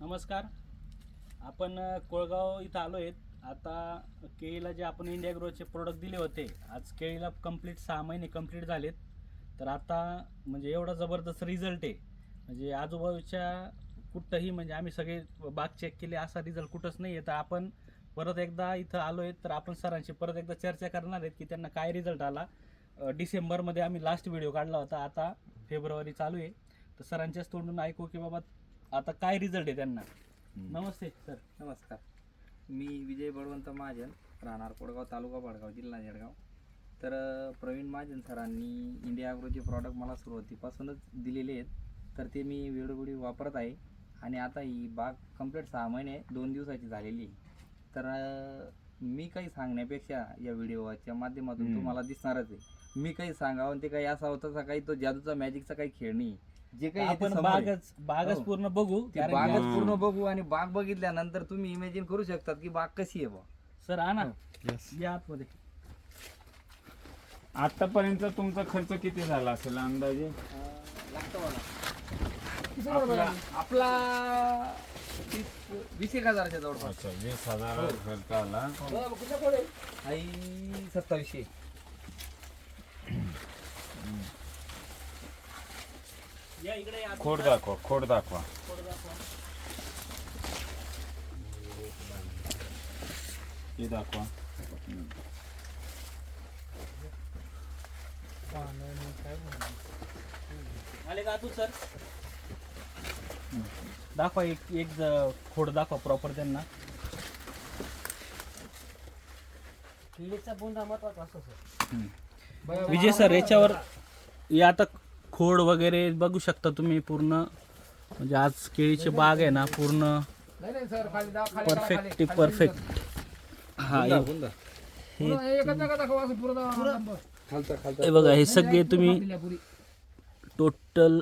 नमस्कार. आपण कोळगाव इथं आलो आहेत. आता केळीला जे आपण इंडिया ग्रोचे प्रोडक्ट दिले होते, आज केळीला कंप्लीट 6 महिने कंप्लीट झालेत. तर आता म्हणजे एवढा जबरदस्त रिझल्ट आहे, म्हणजे आजूबाजूच्या कुठंही म्हणजे आम्ही सगळे बाग चेक केले, असा रिझल्ट कुठंच नाही आहे. तर आपण परत एकदा इथं आलो आहेत, तर आपण सरांशी परत एकदा चर्चा करणार आहेत की त्यांना काय रिझल्ट आला. डिसेंबरमध्ये आम्ही लास्ट व्हिडिओ काढला होता, आता फेब्रुवारी चालू आहे. तर सरांच्याच तोंडून ऐकू की बाबा आता काय रिझल्ट आहे त्यांना. नमस्ते सर. नमस्कार. मी विजय बळवंत महाजन, राहणार कोडगाव, तालुका भडगाव, जिल्हा जळगाव. तर प्रवीण महाजन सरांनी इंडिया ॲग्रोचे प्रॉडक्ट मला सुरुवातीपासूनच दिलेले आहेत. तर ते मी वेळोवेळी वापरत आहे आणि आता ही बाग कंप्लीट 6 महिने 2 दिवसाची झालेली आहे. तर मी काही सांगण्यापेक्षा या व्हिडिओच्या माध्यमातून तुम्हाला दिसणारच आहे. मी काही सांगावं ते काही असा होता काही तो जादूचा मॅजिकचा काही खेळ नाही. जे काही आपण आपण बागच हो. पूर्ण बघू. बागच पूर्ण बघू आणि बाग बघितल्यानंतर तुम्ही इमॅजिन करू शकतात की बाग कशी आहे बा. सर आणा या आतमध्ये. आतापर्यंत तुमचा खर्च किती झाला असेल अंदाजे? आपला 20,000च्या जवळपास. अच्छा, 20,000 खर्च आला. आई 2700. या इकडे या. खोड दाखवा, खोड दाखवा. हे दाखवा. आले का तू सर? दाखवा एक खोड दाखवा प्रॉपर त्यांना. किडीचा बुंदा महत्वाचा असतो सर. विजय सर, याच्यावर या आता खोड वगैरे बघू शकता तुम्ही पूर्ण. म्हणजे आज केळीची बाग आहे ना पूर्ण परफेक्ट परफेक्ट. हा हे बघा, हे सगळे तुम्ही टोटल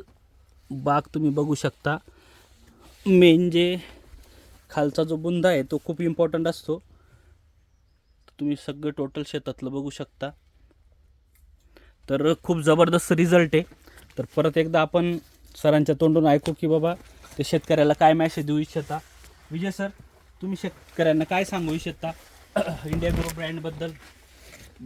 बाग तुम्ही बघू शकता. मेन जे खालचा जो बुंदा आहे तो खूप इम्पॉर्टंट असतो. तुम्ही सगळं टोटल शेतातलं बघू शकता. तर खूप जबरदस्त रिझल्ट आहे. तर परत एकदा आपण सरांच्या तोंडून ऐकू की बाबा ते शेतकऱ्याला काय मॅसेज देऊ इच्छिता. विजय सर, तुम्ही शेतकऱ्यांना काय सांगू इच्छिता इंडिया ग्रो ब्रँडबद्दल?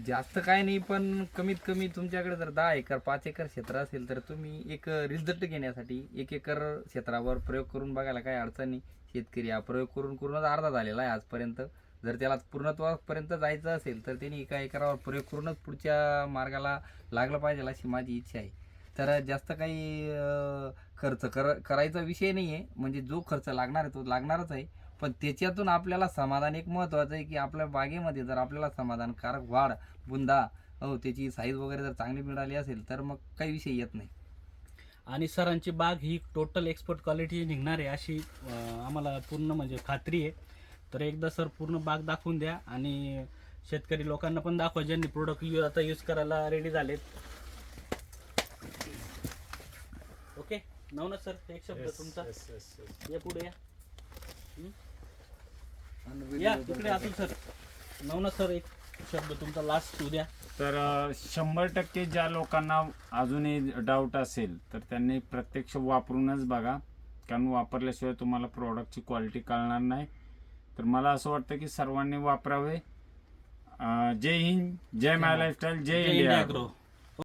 जास्त काय नाही, पण कमीत कमी तुमच्याकडे जर 10 एकर 5 एकर क्षेत्र असेल तर तुम्ही एक रिझल्ट घेण्यासाठी 1 एकर क्षेत्रावर प्रयोग करून बघायला काय अडचण नाही. शेतकरी हा प्रयोग करून करूनच अर्धा झालेला आहे आजपर्यंत. जर त्याला पूर्णत्वापर्यंत जायचं असेल तर त्यांनी 1 एकरावर प्रयोग करूनच पुढच्या मार्गाला लागलं पाहिजे अशी माझी इच्छा आहे. तर जास्त काही खर्च करायचा विषय नाही आहे. म्हणजे जो खर्च लागणार आहे तो लागणारच आहे, पण त्याच्यातून आपल्याला समाधान एक महत्त्वाचं आहे की आपल्या बागेमध्ये जर आपल्याला समाधानकारक वाढ, बुंदा, त्याची साईज वगैरे जर चांगली मिळाली असेल तर मग काही विषय येत नाही. आणि सरांची बाग ही टोटल एक्सपर्ट क्वालिटी निघणार आहे अशी आम्हाला पूर्ण म्हणजे खात्री आहे. तर एकदा सर पूर्ण बाग दाखवून द्या आणि शेतकरी लोकांना पण दाखवा ज्यांनी प्रोडक्ट आता यूज करायला रेडी झालेत. ओके नवनाथ सर, एक शब्द तुमचा. या पुढे या. या तिकडे अतुल सर. नवनाथ सर, एक शब्द तुमचा लास्ट उद्या. तर 100% ज्या लोकांना अजूनही डाऊट असेल तर त्यांनी प्रत्यक्ष वापरूनच बघा, कारण वापरल्याशिवाय तुम्हाला प्रॉडक्टची क्वालिटी कळणार नाही. तर मला असं वाटतं की सर्वांनी वापरावे. जय हिंद, जय माय लाईफस्टाईल, जय इंडिया ॲग्रो.